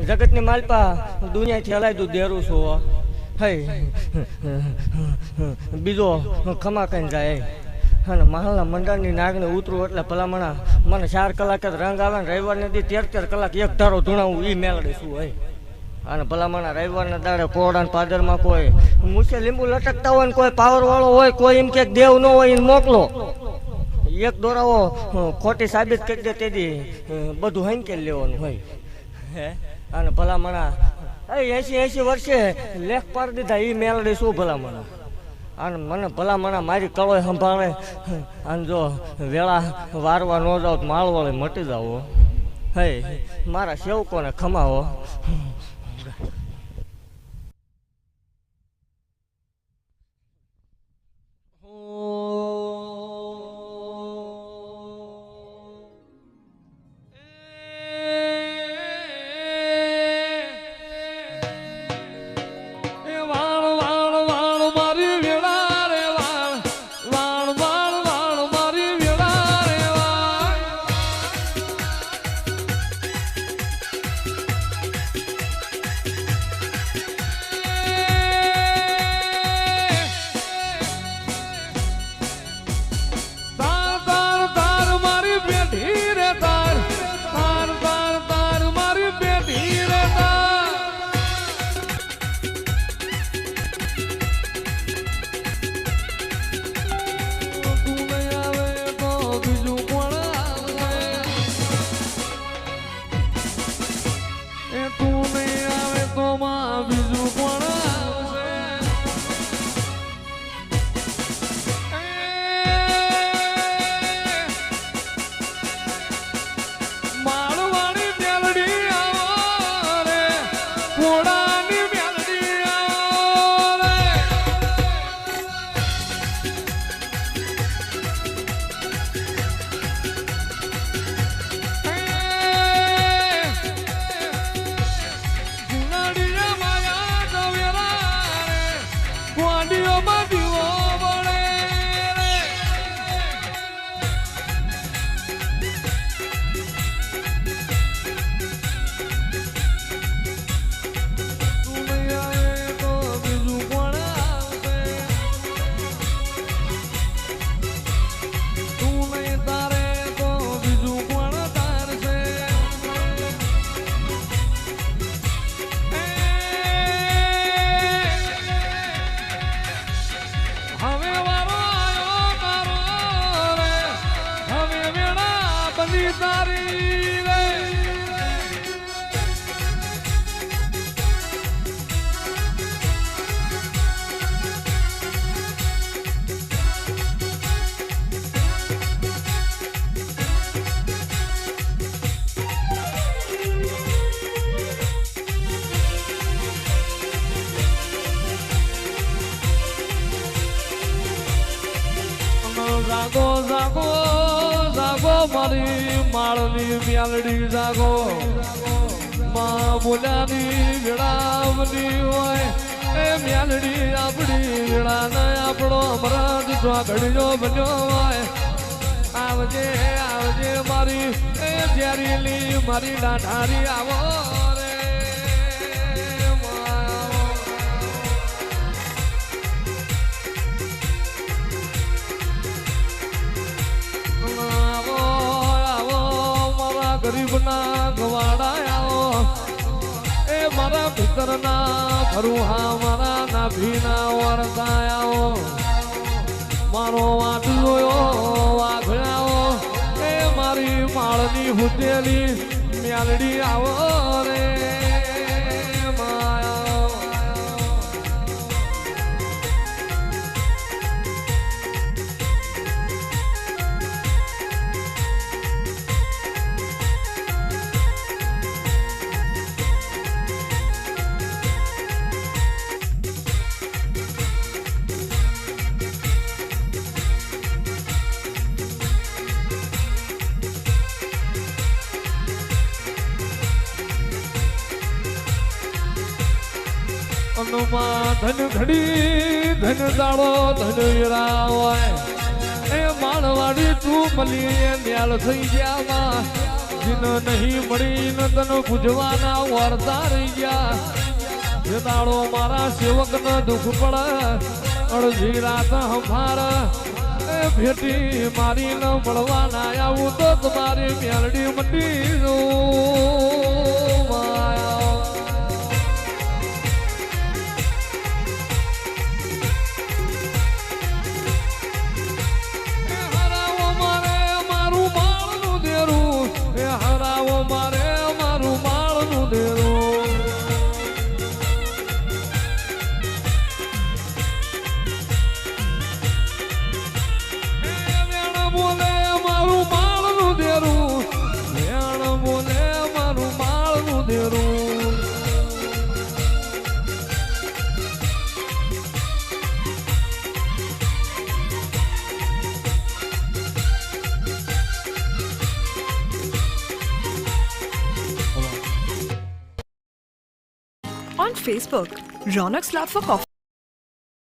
જગતની માલપા દુનિયાથી હલાઈ દઉં દેરું છું હે બીજો ખમા કઈ જાય અને મહાલના મંડળની નાગને ઉતરું એટલે ભલામણા મને 4 કલાક જ રંગ આવે ને રવિવારને દી 13 કલાક એક ધારો ધૂણાવું એ મેળડી શું હોય અને ભલામણા રવિવારના દાડે કોરડા પાદરમાં કોઈ મૂછે લીંબુ લટકતા હોય ને કોઈ પાવર વાળો હોય કોઈ એમ કે દેવ ન હોય એને મોકલો એક દોરાવો ખોટી સાબિત કરી દે તેથી બધું હંકેલ લેવાનું હોય હે અને ભલામણા 80 વર્ષે લેખ પાડી દીધા એ મેળડી શું ભલામણા અને મને ભલામણા મારી કળોય સંભાળે અને જો વેળા વારવા ન જાવ તો માળવાળે મટી જાવ હે મારા સેવકોને ખમાવો જાગો જાગો જાગો મારી માળની મ્યાલડી જાગો માં બોલ્યાની વેળાવની હોય એ મ્યાલડી આપણી વેળા ને આપણો અમરાજ ઘડીનો બન્યો હોય આવજે આવજે મારી એ જ્યારેલી મારી ડાઢારી આવો ગરીબના ગવાડા આવો એ મારા પિતરના ફરુહા મારા નાભીના વરતા આવો મારો વાટ જોયો વાઘડાઓ એ મારી માળની હુતેલી મ્યાલડી આવો રે ધન ઘડી ધન દાડો ધન વીરા હોય એ માળવાડી તું મળી ન્યાલ થઈ ગયા જીન નહીં મળી ન તને પૂજવાના વાર્તા રહી ગયા જે દાડો મારા સેવક ને દુઃખ પડે અડધી રાત હમાર એ ભેટી મારી ન મળવાના આવું તો તમારી મેલડી મંડી જો On Facebook, Ronak's Love for Coffee.